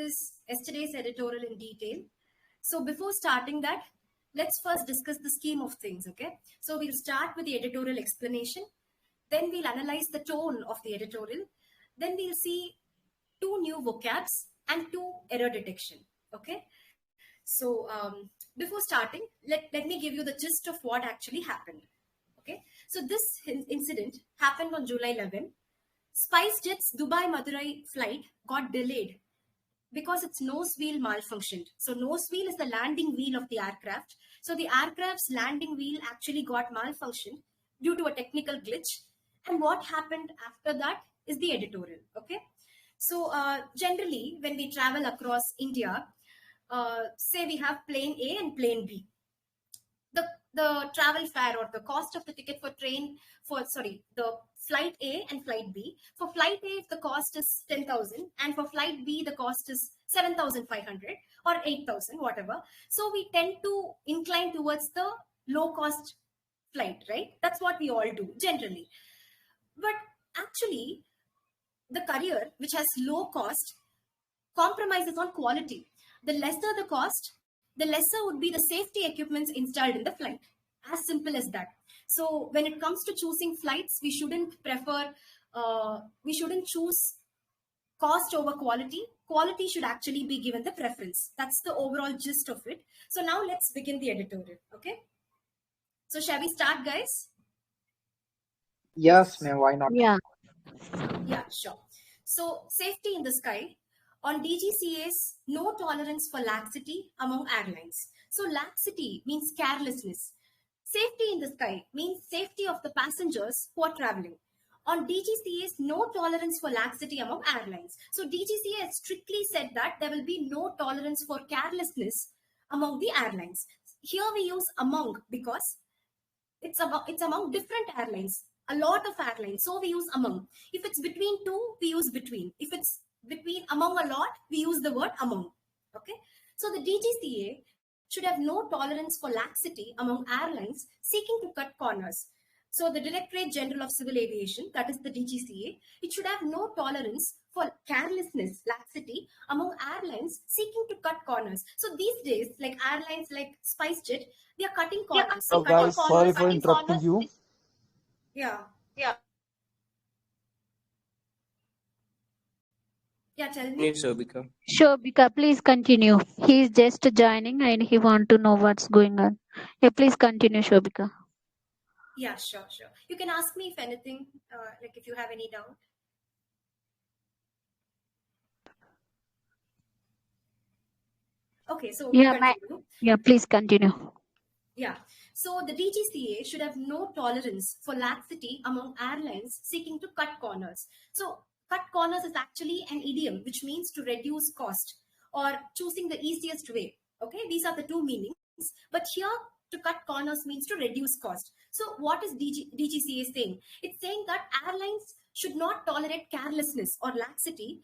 discuss yesterday's editorial in detail. So before starting that, let's first discuss the scheme of things, okay? So we'll start with the editorial explanation. Then we'll analyze the tone of the editorial. Then we'll see two new vocabs and two error detection, okay? So before starting, let me give you the gist of what actually happened, okay? So this incident happened on July 11. SpiceJet's Dubai-Madurai flight got delayed because its nose wheel malfunctioned. So nose wheel is the landing wheel of the aircraft. So the aircraft's landing wheel actually got malfunctioned due to a technical glitch. And what happened after that is the editorial, okay? So generally, when we travel across India, say we have plane A and plane B. The travel fare or the cost of the ticket for the flight A and flight B. For flight A, the cost is 10,000, and for flight B, the cost is 7,500 or 8,000, whatever. So we tend to incline towards the low cost flight, right? That's what we all do generally. But actually, the carrier which has low cost compromises on quality. The lesser the cost, the lesser would be the safety equipments installed in the flight. As simple as that. So when it comes to choosing flights, we shouldn't choose cost over quality. Quality should actually be given the preference. That's the overall gist of it. So now let's begin the editorial, okay? So shall we start, guys? Yes, ma'am, why not? Yeah, Sure. So safety in the sky. On DGCA's no tolerance for laxity among airlines. So laxity means carelessness. Safety in the sky means safety of the passengers who are traveling. On DGCA's no tolerance for laxity among airlines. So DGCA has strictly said that there will be no tolerance for carelessness among the airlines. Here we use among because it's among different airlines, a lot of airlines. So we use among. If it's between two, we use between. If it's between among a lot, we use the word among. Okay. So the DGCA should have no tolerance for laxity among airlines seeking to cut corners. So the Directorate General of Civil Aviation, that is the DGCA, it should have no tolerance for carelessness, laxity among airlines seeking to cut corners. So these days, like airlines like SpiceJet, they are cutting corners. So guys, sorry for interrupting you. Yeah, tell me. Shobika. Shobika, please continue. He is just joining and he want to know what's going on. Yeah, please continue, Shobika. Yeah, sure. You can ask me if anything, like if you have any doubt. Okay, so please continue. Yeah, so the DGCA should have no tolerance for laxity among airlines seeking to cut corners. So cut corners is actually an idiom which means to reduce cost or choosing the easiest way. Okay, these are the two meanings. But here, to cut corners means to reduce cost. So what is DGCA saying? It's saying that airlines should not tolerate carelessness or laxity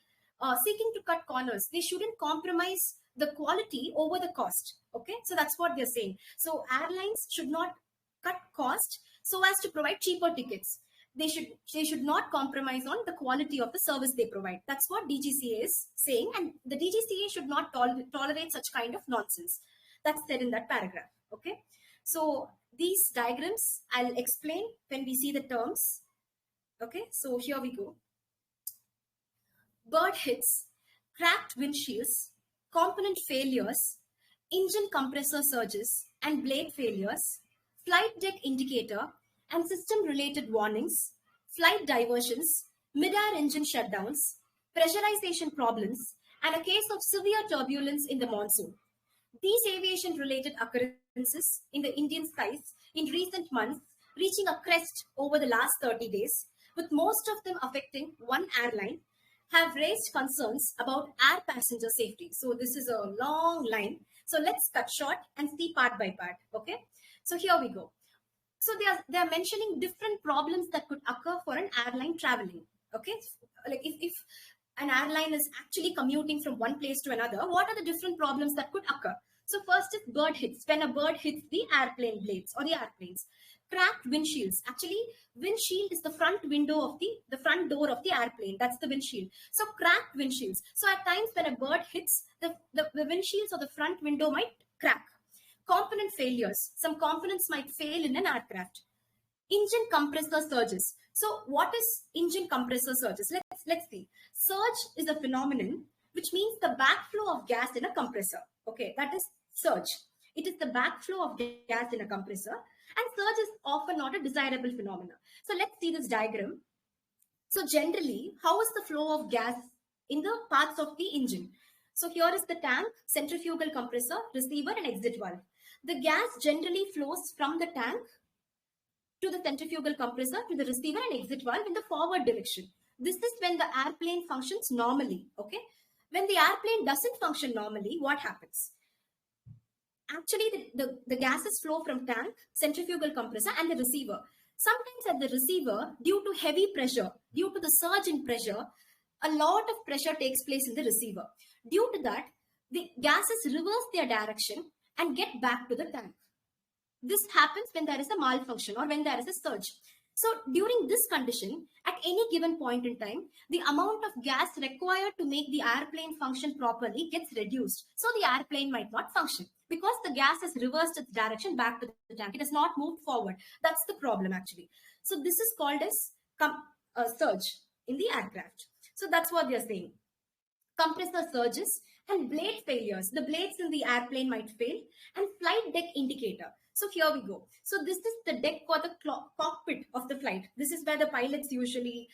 seeking to cut corners. They shouldn't compromise the quality over the cost. Okay, so that's what they're saying. So airlines should not cut cost so as to provide cheaper tickets. They should not compromise on the quality of the service they provide. That's what DGCA is saying, and the DGCA should not tolerate such kind of nonsense. That's said in that paragraph. Okay, so these diagrams I'll explain when we see the terms. Okay, so here we go. Bird hits, cracked windshields, component failures, engine compressor surges and blade failures, flight deck indicator and system-related warnings, flight diversions, mid-air engine shutdowns, pressurization problems, and a case of severe turbulence in the monsoon. These aviation-related occurrences in the Indian skies in recent months reaching a crest over the last 30 days, with most of them affecting one airline, have raised concerns about air passenger safety. So this is a long line. So let's cut short and see part by part. Okay. So here we go. So they are mentioning different problems that could occur for an airline traveling. Okay. Like if an airline is actually commuting from one place to another, what are the different problems that could occur? So first is bird hits. When a bird hits the airplane blades or the airplanes. Cracked windshields. Actually, windshield is the front window of the front door of the airplane. That's the windshield. So cracked windshields. So at times when a bird hits, the windshields or the front window might crack. Component failures. Some components might fail in an aircraft. Engine compressor surges. So what is engine compressor surges? Let's see. Surge is a phenomenon which means the backflow of gas in a compressor. Okay, that is surge. It is the backflow of gas in a compressor, and surge is often not a desirable phenomenon. So let's see this diagram. So generally, how is the flow of gas in the parts of the engine? So here is the tank, centrifugal compressor, receiver, and exit valve. The gas generally flows from the tank to the centrifugal compressor to the receiver and exit valve in the forward direction. This is when the airplane functions normally. Okay. When the airplane doesn't function normally, what happens? Actually, the gases flow from tank, centrifugal compressor, and the receiver. Sometimes at the receiver, due to heavy pressure, due to the surge in pressure, a lot of pressure takes place in the receiver. Due to that, the gases reverse their direction and get back to the tank. This happens when there is a malfunction or when there is a surge. So during this condition, at any given point in time, the amount of gas required to make the airplane function properly gets reduced. So the airplane might not function because the gas has reversed its direction back to the tank. It has not moved forward. That's the problem actually. So this is called as surge in the aircraft. So that's what they're saying. Compressor surges and blade failures. The blades in the airplane might fail, and flight deck indicator. So here we go. So this is the deck or the cockpit of the flight. This is where the pilots usually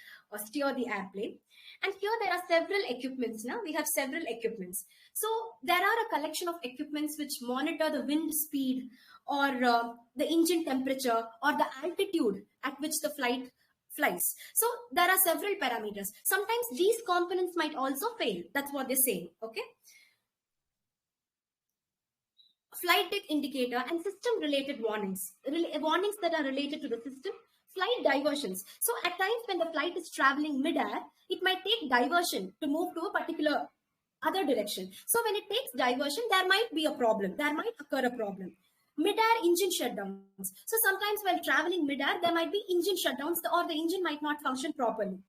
steer the airplane. And here there are several equipments. Now we have several equipments. So there are a collection of equipments which monitor the wind speed or the engine temperature or the altitude at which the flight flies. So there are several parameters. Sometimes these components might also fail. That's what they're saying. Okay. Flight deck indicator and system related warnings. Warnings that are related to the system. Flight diversions. So at times when the flight is traveling mid-air, it might take diversion to move to a particular other direction. So when it takes diversion, there might be a problem. There might occur a problem. Mid-air engine shutdowns. So sometimes while traveling mid-air, there might be engine shutdowns or the engine might not function properly.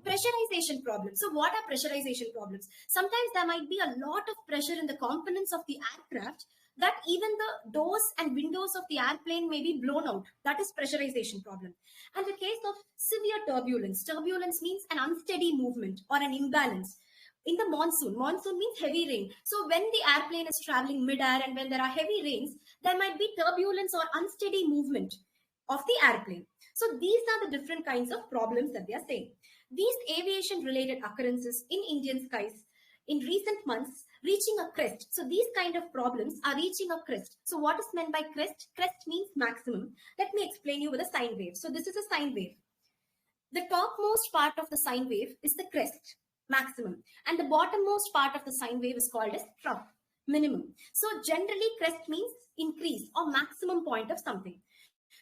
Pressurization problems. So what are pressurization problems? Sometimes there might be a lot of pressure in the components of the aircraft that even the doors and windows of the airplane may be blown out. That is pressurization problem. And the case of severe turbulence. Turbulence means an unsteady movement or an imbalance. In the monsoon means heavy rain. So when the airplane is traveling mid-air and when there are heavy rains, there might be turbulence or unsteady movement of the airplane. So these are the different kinds of problems that they are saying. These aviation related occurrences in Indian skies in recent months reaching a crest. So these kind of problems are reaching a crest. So what is meant by crest? Crest means maximum. Let me explain you with a sine wave. So this is a sine wave. The topmost part of the sine wave is the crest, maximum, and the bottommost part of the sine wave is called as trough, minimum. So generally crest means increase or maximum point of something.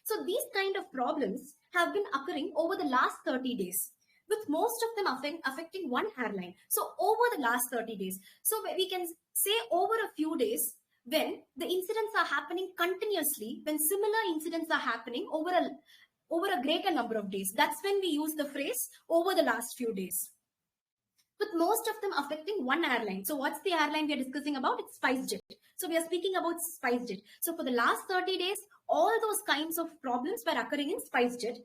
So these kind of problems have been occurring over the last 30 days, with most of them affecting one airline. So over the last 30 days. So we can say over a few days when the incidents are happening continuously, when similar incidents are happening over a greater number of days. That's when we use the phrase over the last few days. With most of them affecting one airline. So what's the airline we are discussing about? It's SpiceJet. So we are speaking about SpiceJet. So for the last 30 days, all those kinds of problems were occurring in SpiceJet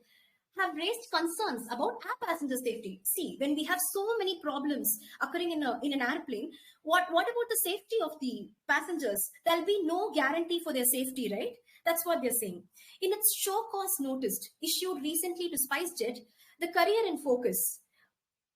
have raised concerns about our passenger safety. See, when we have so many problems occurring in an airplane, what about the safety of the passengers? There'll be no guarantee for their safety, right? That's what they're saying. In its show cause notice issued recently to SpiceJet, the Career in Focus,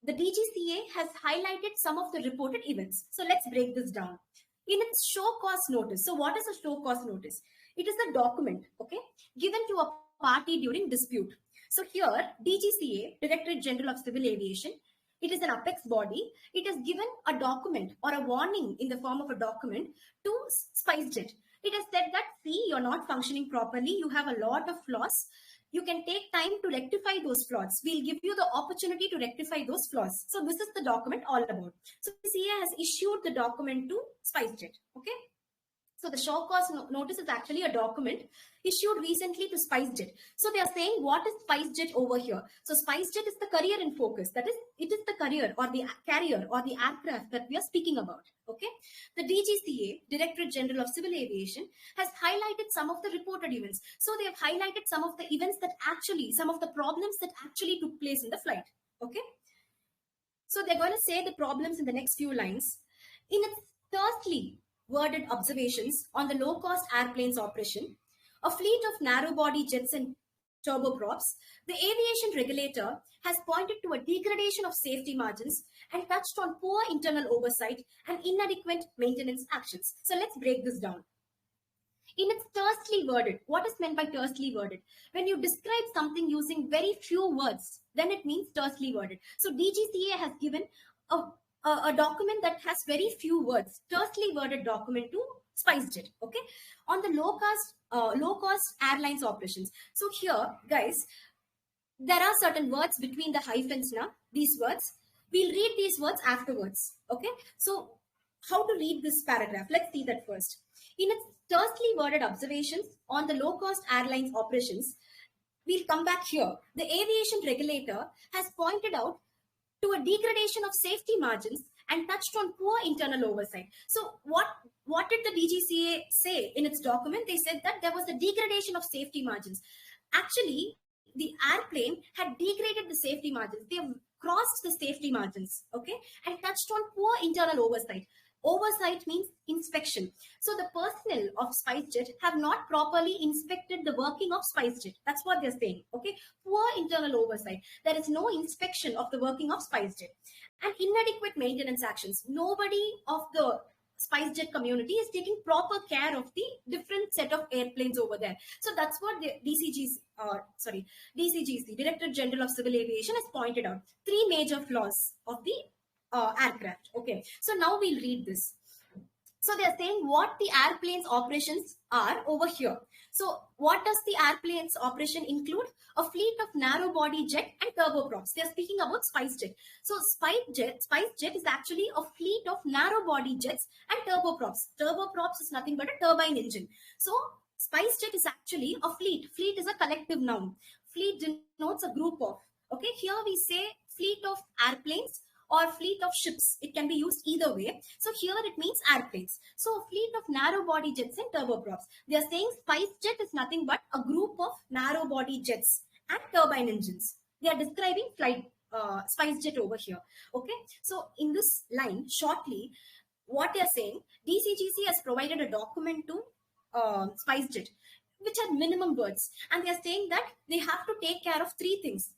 the DGCA has highlighted some of the reported events. So let's break this down. In its show cause notice, so what is a show cause notice? It is a document, okay, given to a party during dispute. So here, DGCA, Directorate General of Civil Aviation, it is an apex body. It has given a document or a warning in the form of a document to SpiceJet. It has said that, see, you're not functioning properly. You have a lot of flaws. You can take time to rectify those flaws. We'll give you the opportunity to rectify those flaws. So this is the document all about. So DGCA has issued the document to SpiceJet. Okay. So the show cause notice is actually a document issued recently to SpiceJet. So they are saying, what is SpiceJet over here? So SpiceJet is the career in focus. That is, it is the career or the carrier or the aircraft that we are speaking about. Okay. The DGCA, Directorate General of Civil Aviation, has highlighted some of the reported events. So they have highlighted some of the events that actually, some of the problems that actually took place in the flight. Okay. So they're going to say the problems in the next few lines. In its tersely worded observations on the low-cost airplanes operation, a fleet of narrow-body jets and turboprops, the aviation regulator has pointed to a degradation of safety margins and touched on poor internal oversight and inadequate maintenance actions. So let's break this down. In its tersely worded, what is meant by tersely worded? When you describe something using very few words, then it means tersely worded. So DGCA has given a document that has very few words, tersely worded document to SpiceJet. Okay, on the low cost airlines operations. So here, guys, there are certain words between the hyphens now. These words, we'll read these words afterwards. Okay, so how to read this paragraph? Let's see that first. In its tersely worded observations on the low cost airlines operations, we'll come back here. The aviation regulator has pointed out to a degradation of safety margins and touched on poor internal oversight. So what did the DGCA say in its document? They said that there was a degradation of safety margins. Actually, the airplane had degraded the safety margins. They have crossed the safety margins, okay, and touched on poor internal oversight. Oversight means inspection. So the personnel of SpiceJet have not properly inspected the working of SpiceJet. That's what they're saying. Okay, poor internal oversight. There is no inspection of the working of SpiceJet and inadequate maintenance actions. Nobody of the SpiceJet community is taking proper care of the different set of airplanes over there. So that's what the DCGC, Director General of Civil Aviation, has pointed out. Three major flaws of the aircraft. Okay, so now we'll read this. So they're saying what the airplane's operations are over here. So what does the airplane's operation include? A fleet of narrow body jet and turboprops. They're speaking about SpiceJet. So SpiceJet is actually a fleet of narrow body jets and turboprops. Turboprops is nothing but a turbine engine. So SpiceJet is actually a fleet. Fleet is a collective noun. Fleet denotes a group of. Okay, here we say fleet of airplanes or fleet of ships. It can be used either way. So here it means airplanes. So a fleet of narrow body jets and turboprops. They are saying SpiceJet is nothing but a group of narrow body jets and turbine engines. They are describing flight SpiceJet over here. Okay. So in this line, shortly, what they are saying, DCGC has provided a document to SpiceJet, which had minimum words, and they are saying that they have to take care of three things.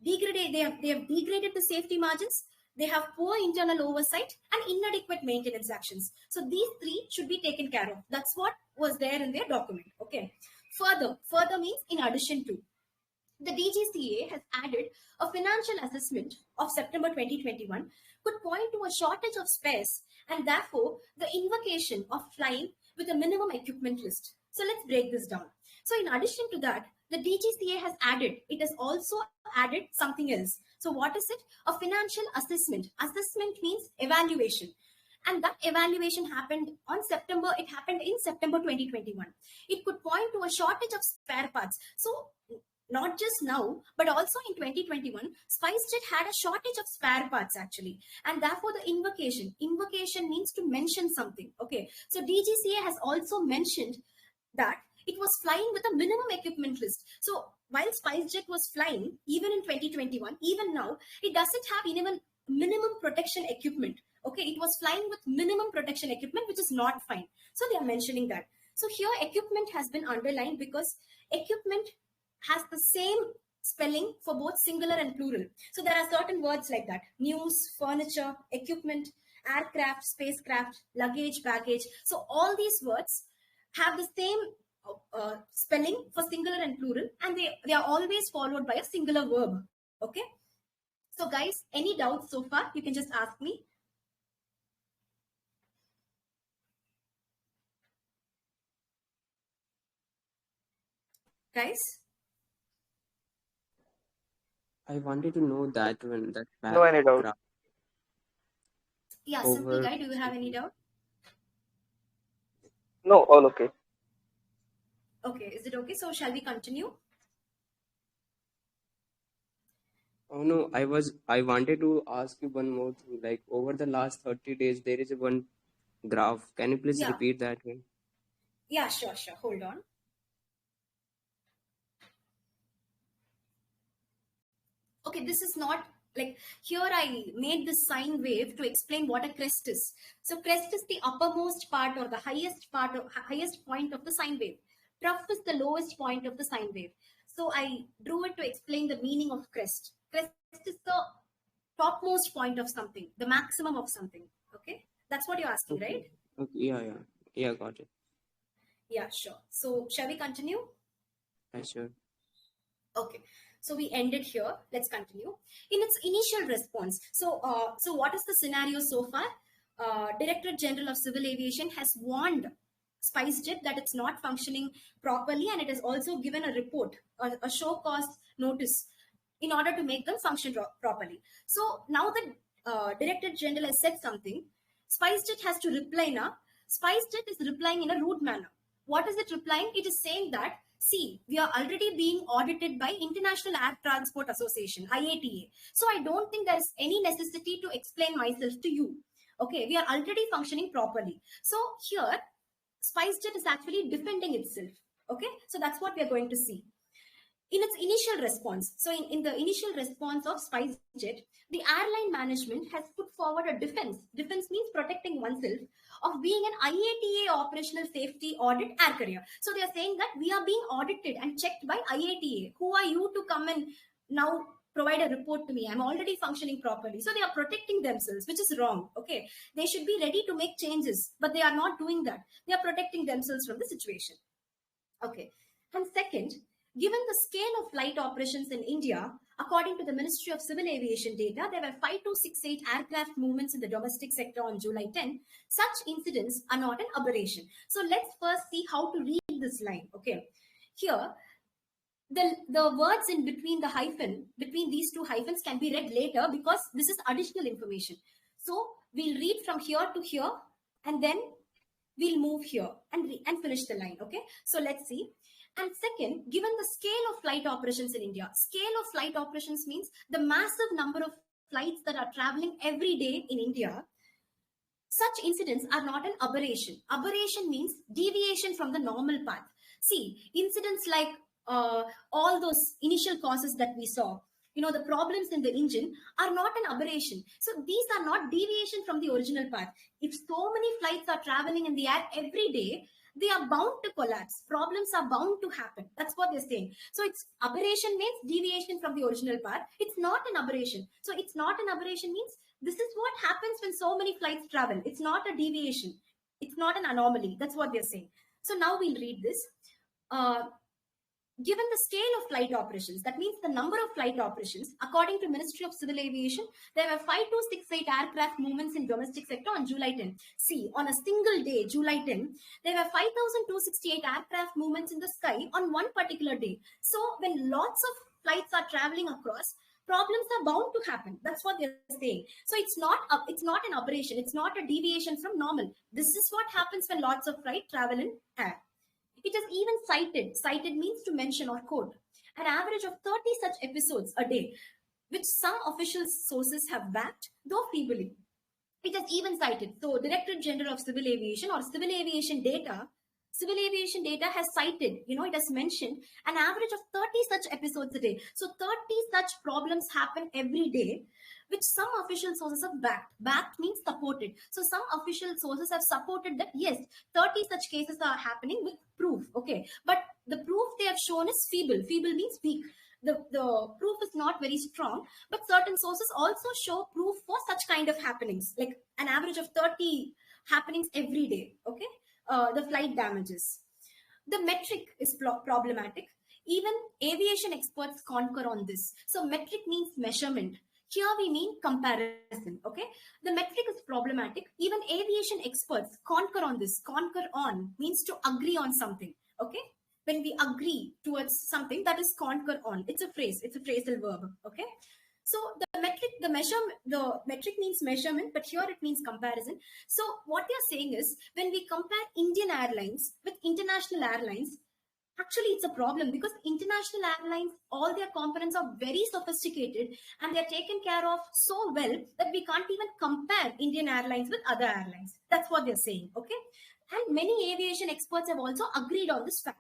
They have degraded the safety margins. They have poor internal oversight and inadequate maintenance actions. So these three should be taken care of. That's what was there in their document. Okay. Further means in addition to. The DGCA has added a financial assessment of September 2021 could point to a shortage of spares and therefore the invocation of flying with a minimum equipment list. So let's break this down. So in addition to that, the DGCA has added, it has also added something else. So what is it? A financial assessment. Assessment means evaluation. And that evaluation happened it happened in September 2021. It could point to a shortage of spare parts. So not just now, but also in 2021, SpiceJet had a shortage of spare parts actually. And therefore the invocation means to mention something. Okay. So DGCA has also mentioned that it was flying with a minimum equipment list. So while SpiceJet was flying, even in 2021, even now, it doesn't have even minimum protection equipment. Okay, it was flying with minimum protection equipment, which is not fine. So they are mentioning that. So here equipment has been underlined because equipment has the same spelling for both singular and plural. So there are certain words like that: news, furniture, equipment, aircraft, spacecraft, luggage, baggage. So all these words have the same spelling for singular and plural, and they are always followed by a singular verb. Okay. So guys, any doubts so far? You can just ask me. Guys? I wanted to know that when that No any doubt. paragraph Yeah, over simple guy. Do you have any doubt? No, all okay. Okay, is it okay? So shall we continue? Oh no, I wanted to ask you one more thing. Like over the last 30 days, there is a one graph. Can you please Yeah. repeat that one? Yeah, sure, sure. Hold on. Okay, this is not like here I made this sine wave to explain what a crest is. So crest is the uppermost part or the highest part of highest point of the sine wave. Trough is the lowest point of the sine wave. So I drew it to explain the meaning of crest. Crest is the topmost point of something, the maximum of something. Okay, that's what you're asking, Okay. right? Okay. Yeah, got it. Yeah, sure. So shall we continue? Yeah, sure. Okay, so we ended here. Let's continue. In its initial response, so what is the scenario so far? Director General of Civil Aviation has warned SpiceJet that it's not functioning properly, and it has also given a report, a show cause notice, in order to make them function properly. So now the Director General has said something. SpiceJet has to reply now. SpiceJet is replying in a rude manner. What is it replying? It is saying that, see, we are already being audited by International Air Transport Association, IATA. So I don't think there is any necessity to explain myself to you. Okay, we are already functioning properly. So here, SpiceJet is actually defending itself. Okay, so that's what we are going to see in its initial response. So, in the initial response of SpiceJet, the airline management has put forward a defense. Defense means protecting oneself of being an IATA operational safety audit air carrier. So, they are saying that we are being audited and checked by IATA. Who are you to come and now provide a report to me? I'm already functioning properly. So, they are protecting themselves, which is wrong. Okay. They should be ready to make changes, but they are not doing that. They are protecting themselves from the situation. Okay. And second, given the scale of flight operations in India, according to the Ministry of Civil Aviation data, there were 5268 aircraft movements in the domestic sector on July 10. Such incidents are not an aberration. So let's first see how to read this line. Okay. Here, the words in between the hyphen, between these two hyphens can be read later because this is additional information. So we'll read from here to here and then we'll move here and finish the line. Okay, so let's see. And second, given the scale of flight operations in India, scale of flight operations means the massive number of flights that are traveling every day in India. Such incidents are not an aberration. Aberration means deviation from the normal path. See, incidents like all those initial causes that we saw, the problems in the engine are not an aberration. So these are not deviation from the original path. If so many flights are traveling in the air every day, they are bound to collapse. Problems are bound to happen. That's what they're saying. So it's aberration means deviation from the original path. It's not an aberration. So it's not an aberration means this is what happens when so many flights travel. It's not a deviation. It's not an anomaly. That's what they're saying. So now we'll read this. Given the scale of flight operations, that means the number of flight operations, according to Ministry of Civil Aviation, there were 5268 aircraft movements in domestic sector on July 10. See, on a single day, July 10, there were 5268 aircraft movements in the sky on one particular day. So when lots of flights are traveling across, problems are bound to happen. That's what they're saying. So it's not an aberration. It's not a deviation from normal. This is what happens when lots of flight travel in air. It is even cited. Cited means to mention or quote. An average of 30 such episodes a day, which some official sources have backed, though feebly. It is even cited. So, Director General of Civil Aviation or Civil Aviation data has cited, it has mentioned an average of 30 such episodes a day. So 30 such problems happen every day, which some official sources have backed. Backed means supported. So some official sources have supported that, yes, 30 such cases are happening with proof. Okay. But the proof they have shown is feeble. Feeble means weak. The proof is not very strong, but certain sources also show proof for such kind of happenings, like an average of 30 happenings every day. Okay. The flight damages. The metric is problematic. Even aviation experts concur on this. So metric means measurement. Here we mean comparison. Okay. The metric is problematic. Even aviation experts concur on this. Concur on means to agree on something. Okay. When we agree towards something, that is concur on. It's a phrase. It's a phrasal verb. Okay. So the metric means measurement, but here it means comparison. So what they are saying is, when we compare Indian airlines with international airlines, actually it's a problem, because international airlines, all their components are very sophisticated and they're taken care of so well that we can't even compare Indian airlines with other airlines. That's what they're saying, okay? And many aviation experts have also agreed on this fact.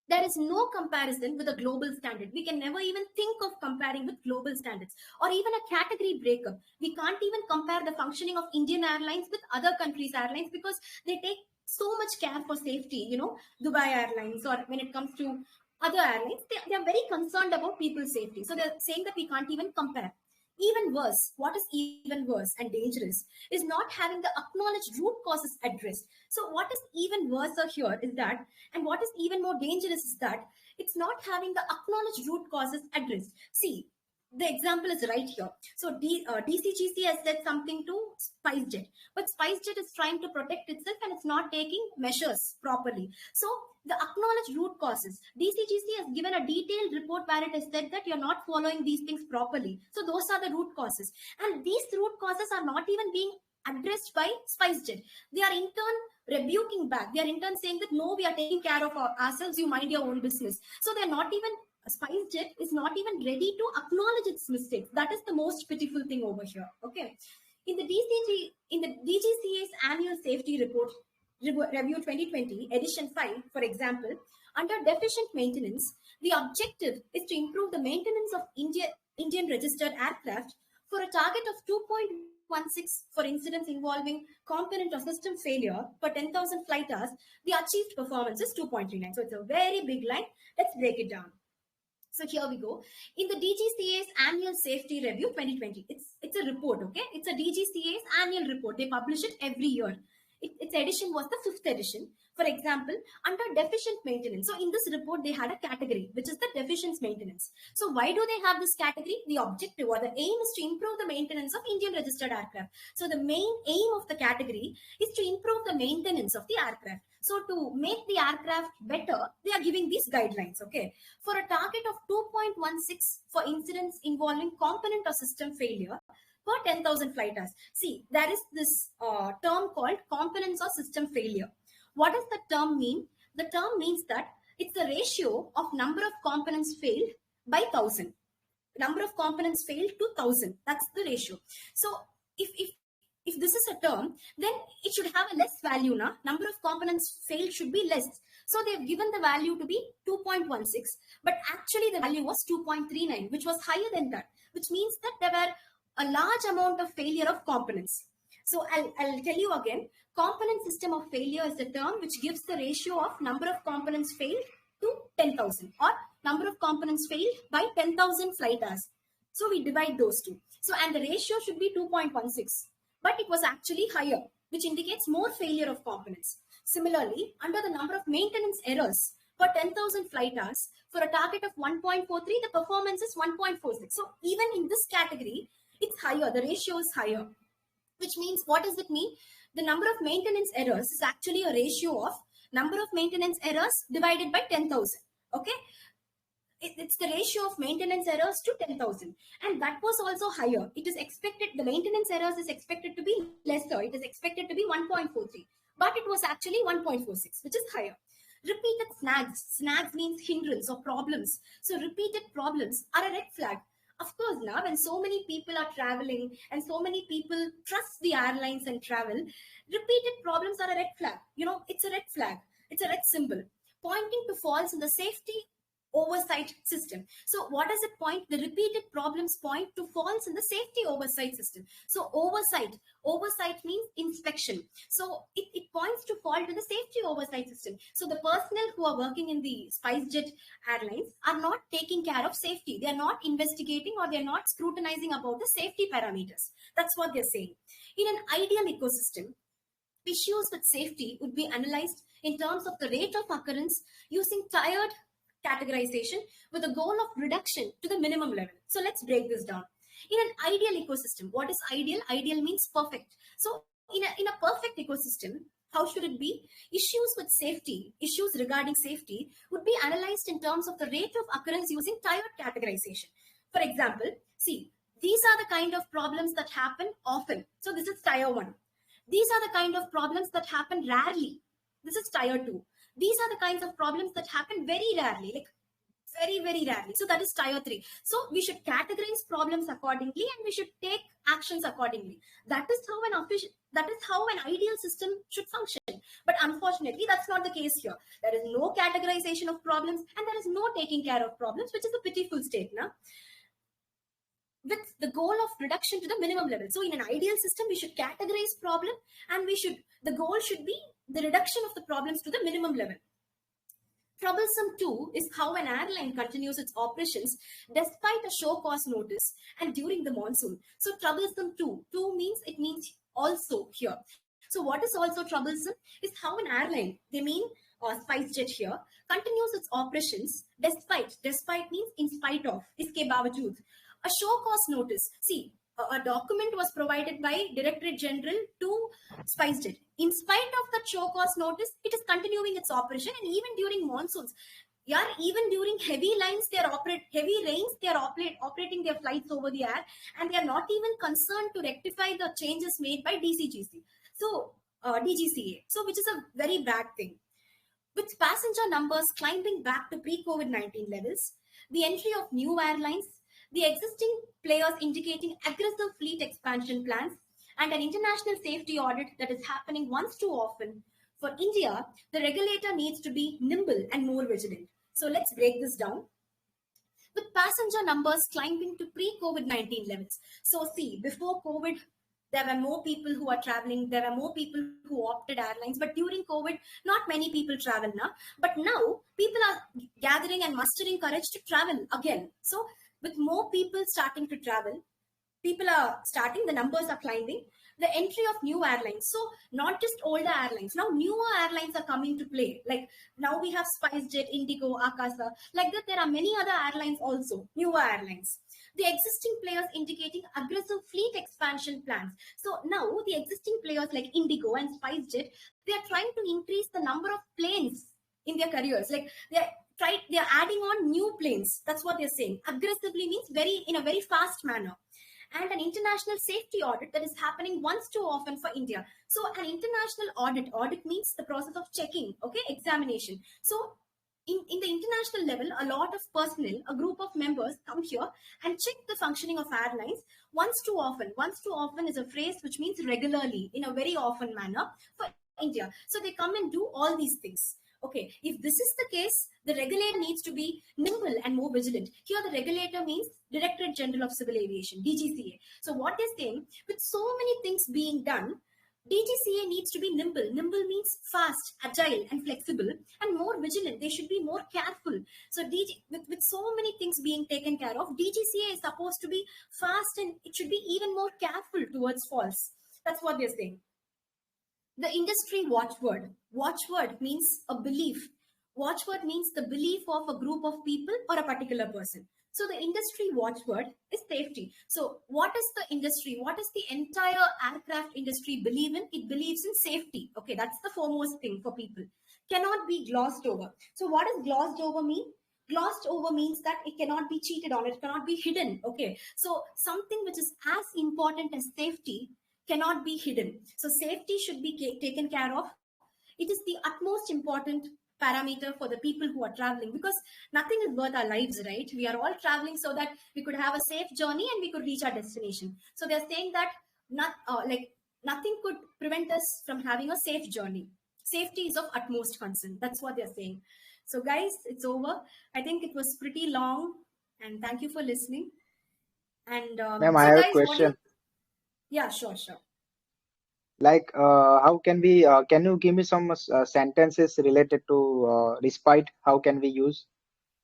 There is no comparison with a global standard. We can never even think of comparing with global standards or even a category breakup. We can't even compare the functioning of Indian airlines with other countries' airlines, because they take so much care for safety. Dubai Airlines, or when it comes to other airlines, they are very concerned about people's safety. So they're saying that we can't even compare. Even worse, what is even worse and dangerous is not having the acknowledged root causes addressed. So, what is even worse here is that, and what is even more dangerous is that, it's not having the acknowledged root causes addressed. See, the example is right here. So, DCGC has said something to SpiceJet, but SpiceJet is trying to protect itself and it's not taking measures properly. So, the acknowledged root causes, DCGC has given a detailed report where it has said that you're not following these things properly. So, those are the root causes. And these root causes are not even being addressed by SpiceJet. They are in turn rebuking back. They are in turn saying that no, we are taking care of ourselves, you mind your own business. So, they're not even SpiceJet is not even ready to acknowledge its mistakes. That is the most pitiful thing over here. Okay. In the DGCA's annual safety report review 2020 edition 5, for example, under deficient maintenance, the objective is to improve the maintenance of Indian registered aircraft for a target of 2.16 for incidents involving component or system failure per 10,000 flight hours. The achieved performance is 2.39. So it's a very big line. Let's break it down. So here we go. In the DGCA's annual safety review 2020, it's a report, okay? It's a DGCA's annual report. They publish it every year. Its edition was the 5th edition. For example, under deficient maintenance. So in this report, they had a category, which is the deficient maintenance. So why do they have this category? The objective or the aim is to improve the maintenance of Indian registered aircraft. So the main aim of the category is to improve the maintenance of the aircraft. So to make the aircraft better, they are giving these guidelines, okay? For a target of 2.16 for incidents involving component or system failure per 10,000 flight hours. See, there is this term called components or system failure. What does the term mean? The term means that it's the ratio of number of components failed by 1,000. Number of components failed to 1,000. That's the ratio. So if this is a term, then it should have a less value. Number of components failed should be less. So they've given the value to be 2.16, but actually the value was 2.39, which was higher than that, which means that there were a large amount of failure of components. So I'll tell you again, component system of failure is the term which gives the ratio of number of components failed to 10,000, or number of components failed by 10,000 flight hours. So we divide those two. So, and the ratio should be 2.16, but it was actually higher, which indicates more failure of components. Similarly, under the number of maintenance errors per 10,000 flight hours, for a target of 1.43, the performance is 1.46. So even in this category, it's higher, the ratio is higher, which means, what does it mean? The number of maintenance errors is actually a ratio of number of maintenance errors divided by 10,000. Okay, it's the ratio of maintenance errors to 10,000, and that was also higher. It is expected, the maintenance errors is expected to be lesser. It is expected to be 1.43, but it was actually 1.46, which is higher. Repeated snags means hindrance or problems. So repeated problems are a red flag. Of course, now when so many people are traveling and so many people trust the airlines and travel, repeated problems are a red flag. It's a red flag. It's a red symbol pointing to faults in the safety oversight system. So what does it point? The repeated problems point to faults in the safety oversight system. So oversight means inspection. So it points to fault in the safety oversight system. So the personnel who are working in the SpiceJet airlines are not taking care of safety. They are not investigating, or they are not scrutinizing about the safety parameters. That's what they're saying. In an ideal ecosystem, issues with safety would be analyzed in terms of the rate of occurrence using tiered categorization with a goal of reduction to the minimum level. So let's break this down. In an ideal ecosystem, what is ideal? Ideal means perfect. So in a perfect ecosystem, how should it be? Issues with safety, issues regarding safety would be analyzed in terms of the rate of occurrence using tiered categorization. For example, See, these are the kind of problems that happen often. So this is tier 1. These are the kind of problems that happen rarely. This is tier 2. These are the kinds of problems that happen very rarely, like very, very rarely. So that is tier 3. So we should categorize problems accordingly and we should take actions accordingly. That is how an ideal system should function. But unfortunately, that's not the case here. There is no categorization of problems and there is no taking care of problems, which is a pitiful state now, with the goal of reduction to the minimum level. So in an ideal system, we should categorize problem and the goal should be the reduction of the problems to the minimum level. Troublesome too is how an airline continues its operations despite a show cause notice and during the monsoon. So troublesome too means it means also here. So what is also troublesome is how an airline, they mean SpiceJet here, continues its operations despite means in spite of, iske bawajood. A show cause notice. See, a document was provided by Directorate General to SpiceJet. In spite of the show cause notice, it is continuing its operation, and even during monsoons, yeah, even during heavy rains, they are operating their flights over the air, and they are not even concerned to rectify the changes made by DGCA. So, which is a very bad thing. With passenger numbers climbing back to pre-COVID-19 levels, the entry of new airlines, the existing players indicating aggressive fleet expansion plans, and an international safety audit that is happening once too often, for India, the regulator needs to be nimble and more vigilant. So let's break this down. With passenger numbers climbing to pre-COVID-19 levels. So see, before COVID, there were more people who are traveling, there were more people who opted airlines, but during COVID, not many people travel now. But now, people are gathering and mustering courage to travel again. So with more people starting to travel, people are starting, the numbers are climbing, the entry of new airlines. So not just older airlines, now newer airlines are coming to play. Like now we have SpiceJet, Indigo, Akasa. Like that, there are many other airlines also, newer airlines. The existing players indicating aggressive fleet expansion plans. So now the existing players like Indigo and SpiceJet, they are trying to increase the number of planes in their careers. Like they're adding on new planes. That's what they're saying. Aggressively means in a very fast manner. And an international safety audit that is happening once too often for India. So an international audit means the process of checking, okay, examination. So in the international level, a lot of personnel, a group of members come here and check the functioning of airlines once too often. Once too often is a phrase which means regularly, in a very often manner for India. So they come and do all these things. Okay, if this is the case, the regulator needs to be nimble and more vigilant. Here, the regulator means Directorate General of Civil Aviation, DGCA. So what they're saying, with so many things being done, DGCA needs to be nimble. Nimble means fast, agile, and flexible, and more vigilant. They should be more careful. So with so many things being taken care of, DGCA is supposed to be fast and it should be even more careful towards false. That's what they're saying. The industry watchword. Watchword means a belief. Watchword means the belief of a group of people or a particular person. So the industry watchword is safety. So what is the industry? What does the entire aircraft industry believe in? It believes in safety. Okay, that's the foremost thing for people. Cannot be glossed over. So what does glossed over mean? Glossed over means that it cannot be cheated on. It cannot be hidden. Okay, so something which is as important as safety cannot be hidden. So safety should be taken care of. It is the utmost important parameter for the people who are traveling, because nothing is worth our lives, right? We are all traveling so that we could have a safe journey and we could reach our destination. So they're saying that nothing could prevent us from having a safe journey. Safety is of utmost concern. That's what they're saying. So guys, it's over. I think it was pretty long, and thank you for listening. And Ma'am, I so have a guys, question. yeah, sure. Like, how can we, can you give me some sentences related to respite? How can we use?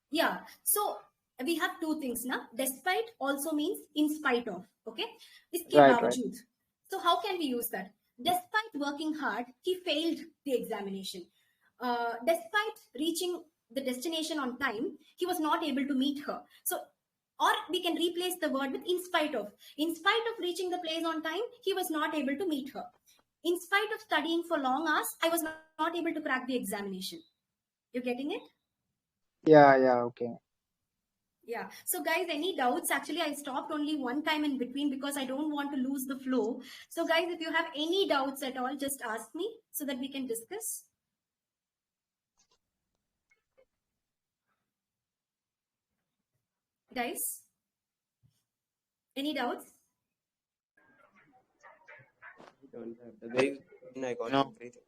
Yeah, so we have two things now. Despite also means in spite of. Okay, iske Right. bawajood. So how can we use that? Despite working hard, he failed the examination. Despite reaching the destination on time, he was not able to meet her. So, or we can replace the word with in spite of. In spite of reaching the place on time, he was not able to meet her. In spite of studying for long hours, I was not able to crack the examination. You getting it? Yeah, okay. Yeah. So guys, any doubts? Actually, I stopped only one time in between because I don't want to lose the flow. So guys, if you have any doubts at all, just ask me so that we can discuss. Guys, any doubts? I don't have the very I got No. everything.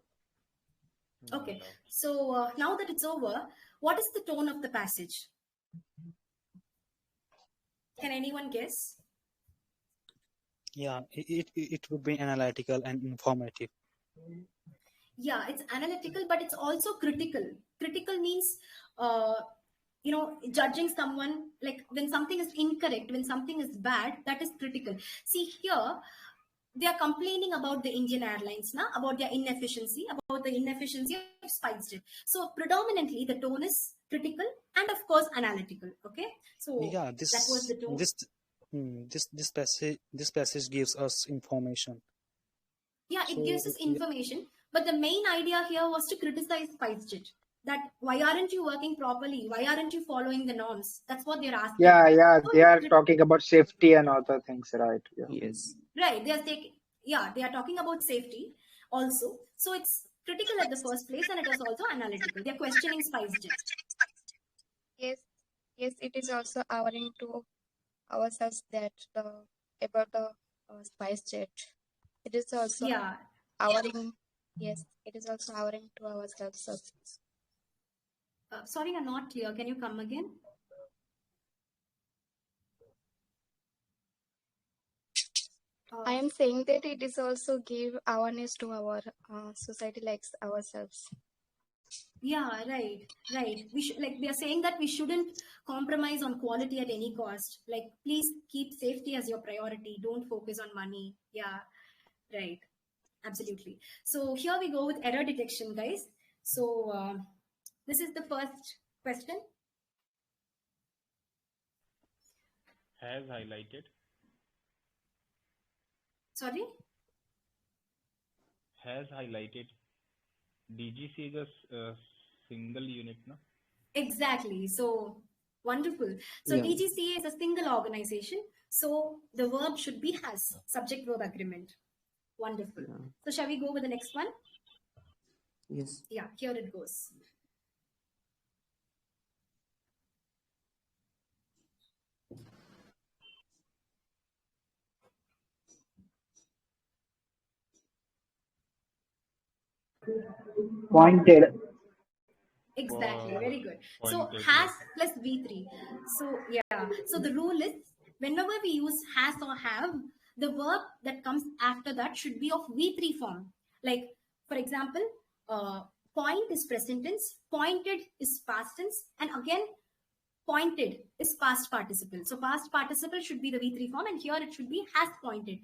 Okay. So now that it's over, what is the tone of the passage? Can anyone guess? Yeah, it would be analytical and informative. Yeah, it's analytical, but it's also critical. Critical means, uh, judging someone, like when something is incorrect, when something is bad, that is critical. See here, they are complaining about the Indian Airlines now, about their inefficiency, about the inefficiency of SpiceJet. So predominantly the tone is critical and of course analytical. Okay, so Yeah, that was the tone. this passage gives us information. Yeah, it So gives us information, but the main idea here was to criticize SpiceJet. That why aren't you working properly? Why aren't you following the norms? That's what they're asking. Yeah, So they are talking about safety and other things, right? Yeah. Yes. right, they are taking. Yeah, they are talking about safety also. So it's critical at the first place, and it is also analytical. They're questioning SpiceJet. Yes, yes, it is also occurring to ourselves that about the spice jet. It is also Yeah, occurring. Yes, it is also occurring to ourselves. sorry, I'm not clear. Can you come again? I am saying that it is also give awareness to our society like ourselves. Yeah, right. We should, like, we are saying that we shouldn't compromise on quality at any cost. Like, please keep safety as your priority. Don't focus on money. Yeah, right. Absolutely. So here we go with error detection, guys. So this is the first question. Has highlighted. Sorry. Has highlighted. DGCA is a single unit, no? Exactly. So wonderful. So Yeah. DGCA is a single organization. So the verb should be has, subject verb agreement. Wonderful. Yeah. So shall we go with the next one? Yes. Yeah, here it goes. Pointed. Exactly, very good. So Pointed, has yes. plus V3. So yeah, so the rule is whenever we use has or have, the verb that comes after that should be of V3 form. Like, for example, point is present tense, pointed is past tense, and again, pointed is past participle. So past participle should be the V3 form, and here it should be has pointed.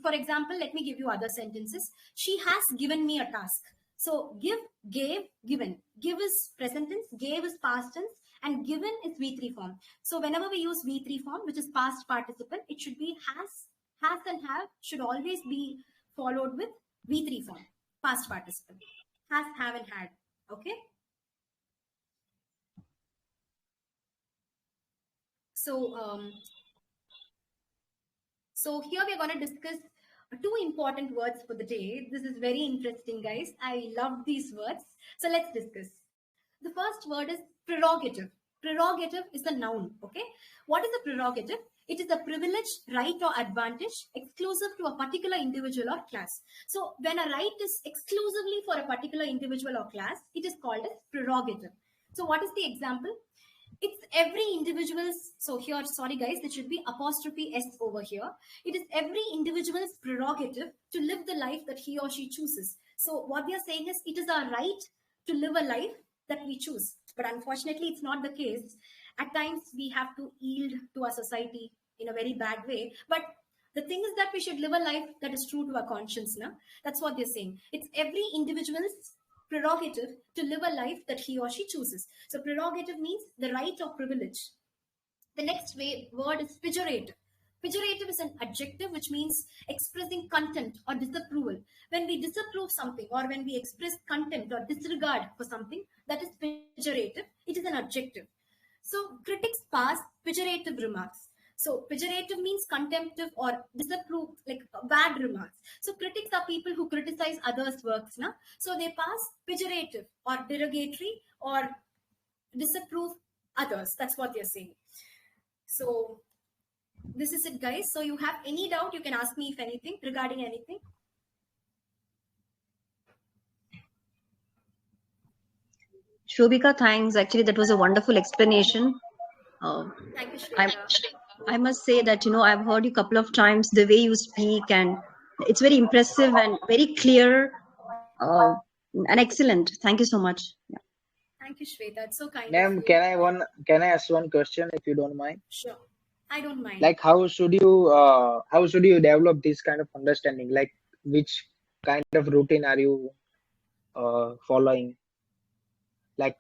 For example, let me give you other sentences. She has given me a task. So give, gave, given. Give is present tense, gave is past tense, and given is V3 form. So whenever we use V3 form, which is past participle, it should be has and have should always be followed with V3 form, past participle. Has, have, and had. Okay. So So here we're going to discuss two important words for the day. This is very interesting, guys. I love these words. So let's discuss. The first word is prerogative. Prerogative is a noun. Okay. What is a prerogative? It is a privilege, right, or advantage exclusive to a particular individual or class. So when a right is exclusively for a particular individual or class, it is called as prerogative. So what is the example? It's every individual's, so here, sorry guys, it should be apostrophe s over here. It is every individual's prerogative to live the life that he or she chooses. So what we are saying is it is our right to live a life that we choose, but unfortunately it's not the case. At times we have to yield to our society in a very bad way, but the thing is that we should live a life that is true to our conscience. Now that's what they're saying. It's every individual's prerogative to live a life that he or she chooses. So prerogative means the right or privilege. The next word is pejorative. Pejorative is an adjective which means expressing contempt or disapproval. When we disapprove something or when we express contempt or disregard for something, that is pejorative. It is an adjective. So critics pass pejorative remarks. So pejorative means contemptive or disapprove, like bad remarks. So critics are people who criticize others' works, na? So they pass pejorative or derogatory or disapprove others. That's what they're saying. So this is it, guys. So you have any doubt, you can ask me if anything regarding anything. Shobika, thanks. Actually, that was a wonderful explanation. Thank you, I, Shweta. I must say that, I've heard you a couple of times, the way you speak, and it's very impressive and very clear and excellent. Thank you so much. Yeah. Thank you, Shweta. It's so kind of Ma'am, you. can I ask one question if you don't mind? Sure. I don't mind. Like how should you develop this kind of understanding? Like which kind of routine are you following?